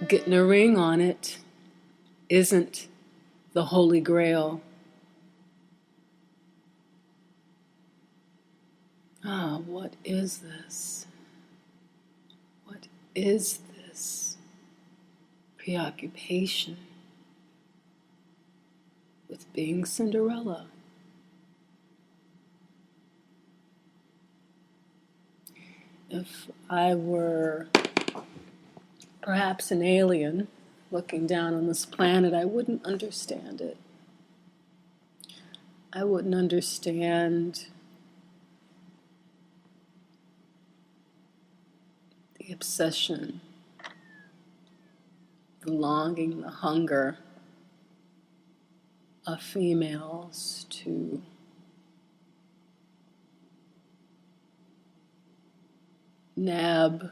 getting a ring on it isn't the Holy Grail. What is this? What is this preoccupation with being Cinderella? If I were perhaps an alien looking down on this planet, I wouldn't understand it. I wouldn't understand the obsession, the longing, the hunger of females to nab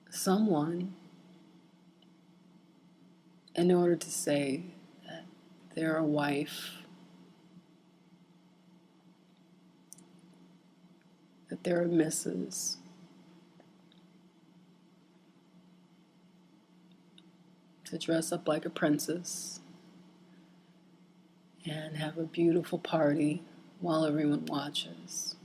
someone in order to say that they're a wife, that they're a missus. To dress up like a princess and have a beautiful party while everyone watches.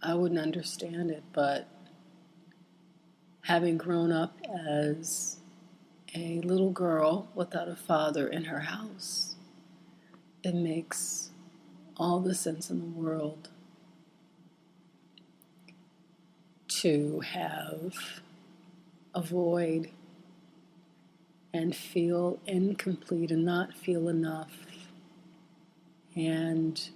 I wouldn't understand it, but having grown up as a little girl without a father in her house, it makes all the sense in the world to have a void and feel incomplete and not feel enough, and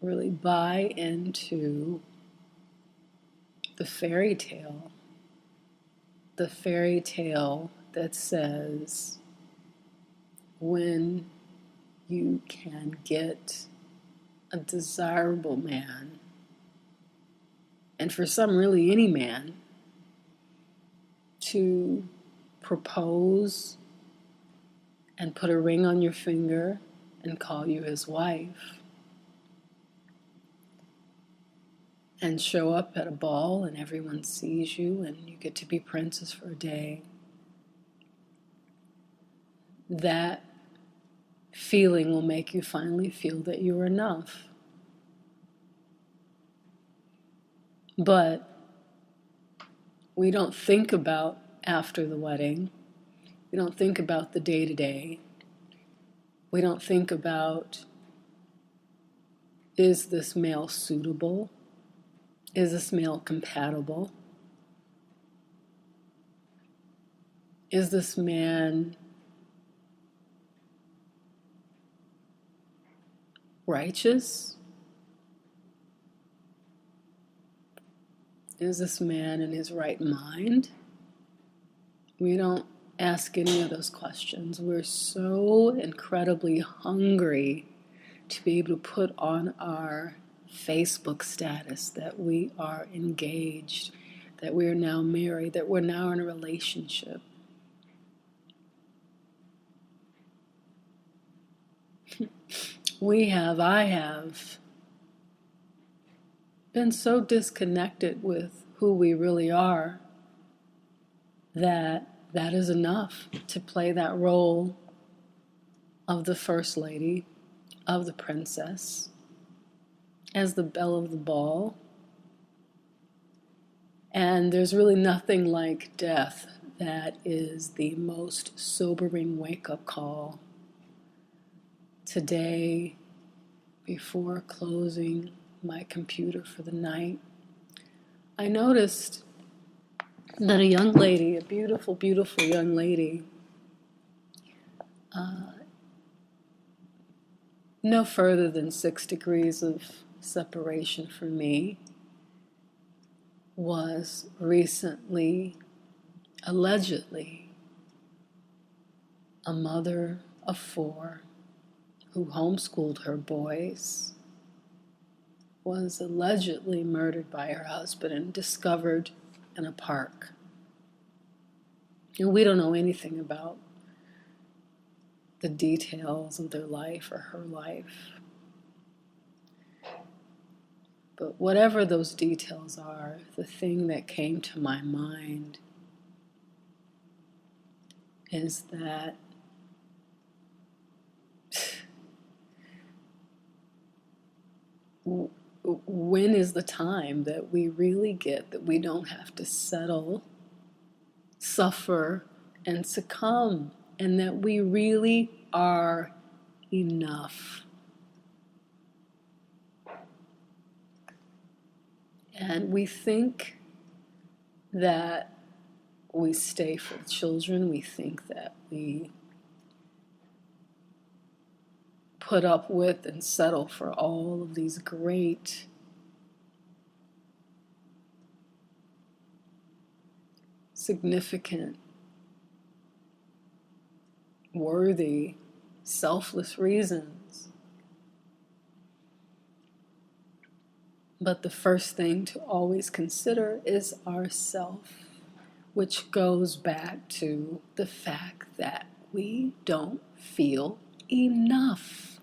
really buy into the fairy tale that says when you can get a desirable man, and for some really any man, to propose and put a ring on your finger and call you his wife, and show up at a ball and everyone sees you and you get to be princess for a day, that feeling will make you finally feel that you're enough. But we don't think about after the wedding. We don't think about the day-to-day. We don't think about, is this male suitable? Is this male compatible? Is this man righteous? Is this man in his right mind? We don't ask any of those questions. We're so incredibly hungry to be able to put on our Facebook status that we are engaged, that we are now married, that we're now in a relationship. I have been so disconnected with who we really are that is enough to play that role of the first lady, of the princess, as the belle of the ball. And there's really nothing like death that is the most sobering wake-up call. Today, before closing my computer for the night, I noticed that a young lady, a beautiful, beautiful young lady, no further than 6 degrees of separation from me, was recently, allegedly, a mother of 4 who homeschooled her boys, was allegedly murdered by her husband and discovered in a park. And we don't know anything about the details of their life or her life. But whatever those details are, the thing that came to my mind is that when is the time that we really get that we don't have to settle, suffer, and succumb, and that we really are enough? And we think that we stay for the children, we think that we put up with and settle for all of these great significant, worthy, selfless reasons. But the first thing to always consider is ourself, which goes back to the fact that we don't feel enough.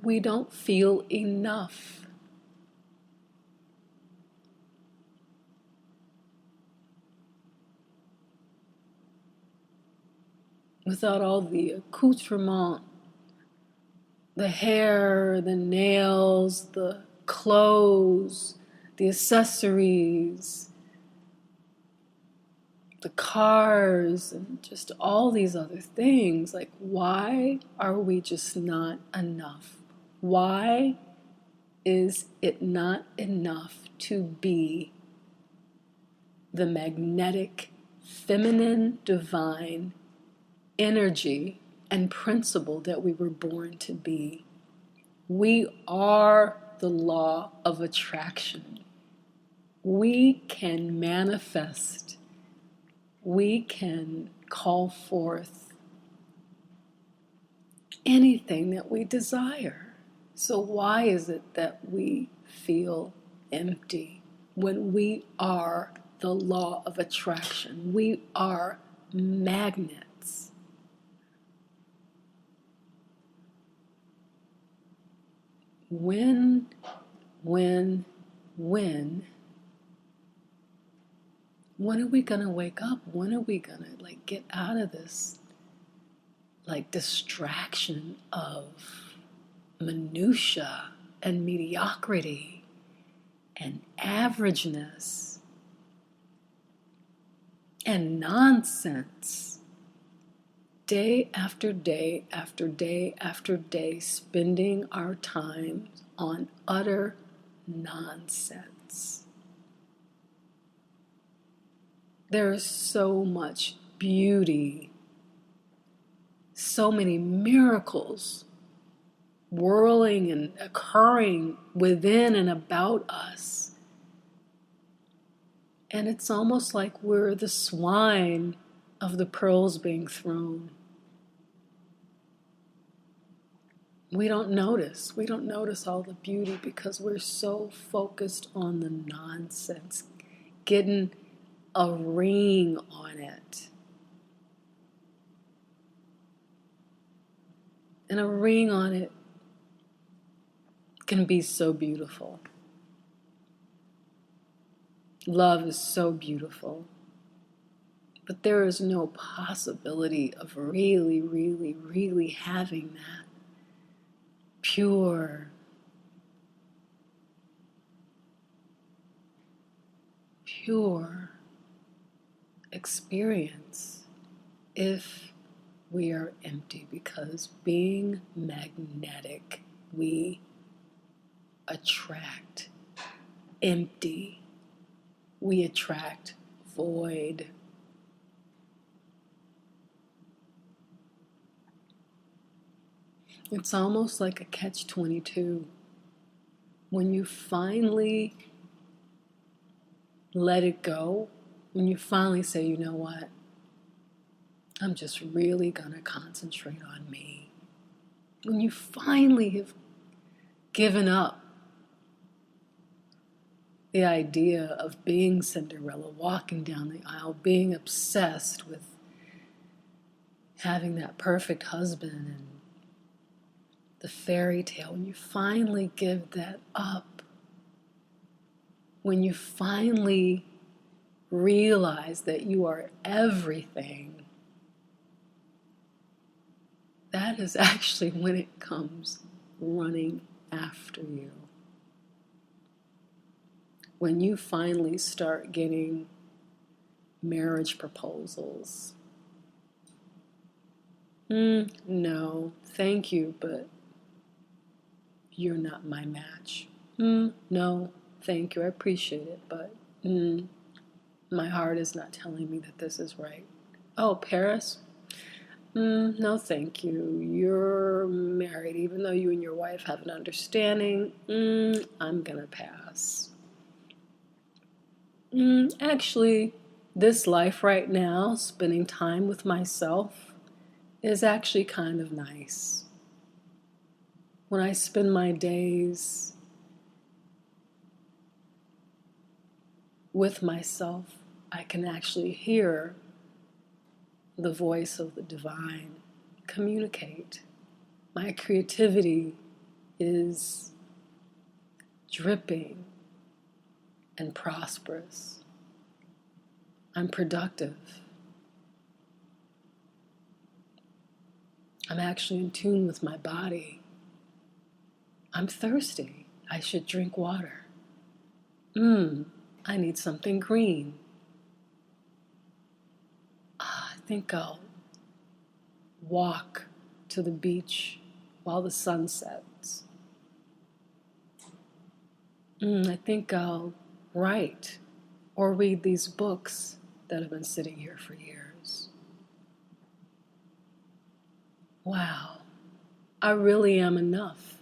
We don't feel enough. Without all the accoutrement, the hair, the nails, the clothes, the accessories, the cars, and just all these other things. Like, why are we just not enough? Why is it not enough to be the magnetic, feminine, divine energy and principle that we were born to be? We are the law of attraction. We can manifest. We can call forth anything that we desire. So why is it that we feel empty when we are the law of attraction? We are magnets. When are we gonna wake up? When are we gonna get out of this distraction of minutia and mediocrity and averageness and nonsense? Day after day after day after day, spending our time on utter nonsense. There is so much beauty, so many miracles whirling and occurring within and about us. And it's almost like we're the swine of the pearls being thrown. We don't notice. We don't notice all the beauty because we're so focused on the nonsense, getting a ring on it. And a ring on it can be so beautiful. Love is so beautiful. But there is no possibility of really, really, really having that pure, experience if we are empty, because being magnetic, we attract empty. We attract void. It's almost like a catch-22. When you finally let it go, when you finally say, you know what, I'm just really going to concentrate on me. When you finally have given up the idea of being Cinderella, walking down the aisle, being obsessed with having that perfect husband and the fairy tale, when you finally give that up, when you finally realize that you are everything, that is actually when it comes running after you. When you finally start getting marriage proposals. No, thank you, but you're not my match. No, thank you, I appreciate it, but my heart is not telling me that this is right. Oh, Paris? No, thank you. You're married, even though you and your wife have an understanding. I'm gonna pass. Actually, this life right now, spending time with myself, is actually kind of nice. When I spend my days with myself, I can actually hear the voice of the divine communicate. My creativity is dripping and prosperous. I'm productive. I'm actually in tune with my body. I'm thirsty. I should drink water. I need something green. I think I'll walk to the beach while the sun sets. I think I'll write or read these books that have been sitting here for years. Wow, I really am enough.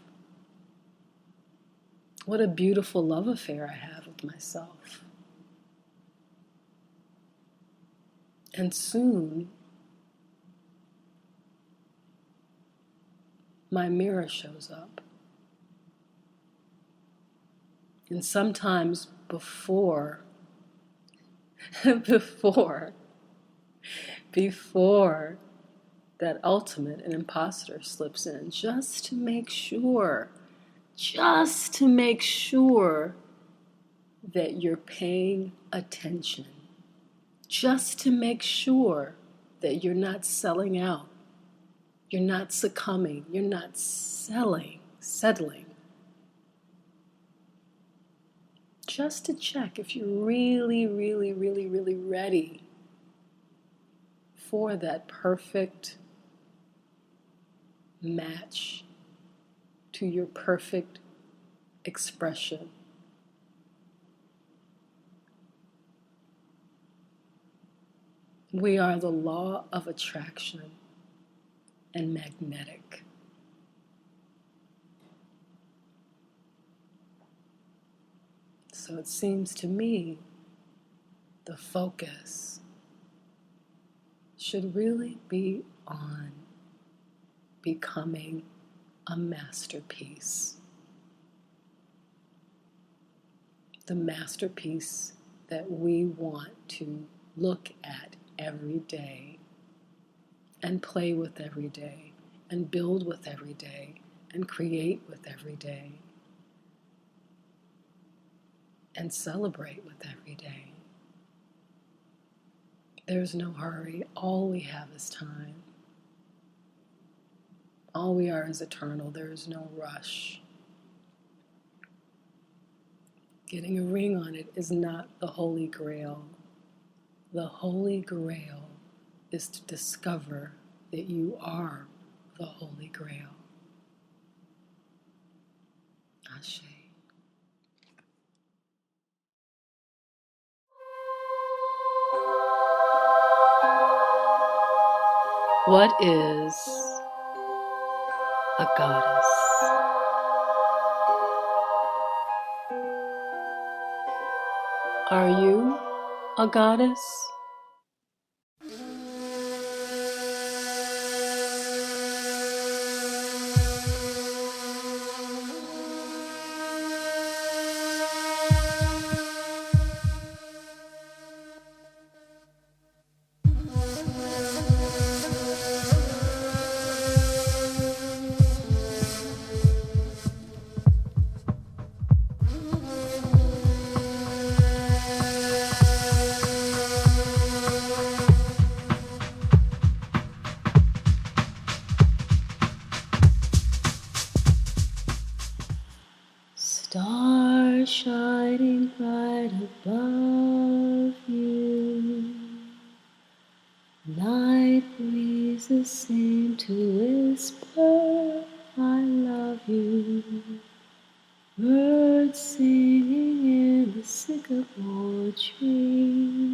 What a beautiful love affair I have with myself. And soon, my mirror shows up. And sometimes before that ultimate and imposter slips in, just to make sure that you're paying attention, just to make sure that you're not selling out, you're not succumbing, you're not settling, just to check if you're really, really, really, really ready for that perfect match to your perfect expression. We are the law of attraction and magnetic. So it seems to me the focus should really be on becoming a masterpiece. The masterpiece that we want to look at every day and play with every day and build with every day and create with every day and celebrate with every day. There's no hurry. All we have is time. All we are is eternal. There is no rush. Getting a ring on it is not the Holy Grail. The Holy Grail is to discover that you are the Holy Grail. Ashe. What is a goddess? Are you a goddess? Stars shining bright above you. Night breezes seem to whisper, I love you. Birds singing in the sycamore tree.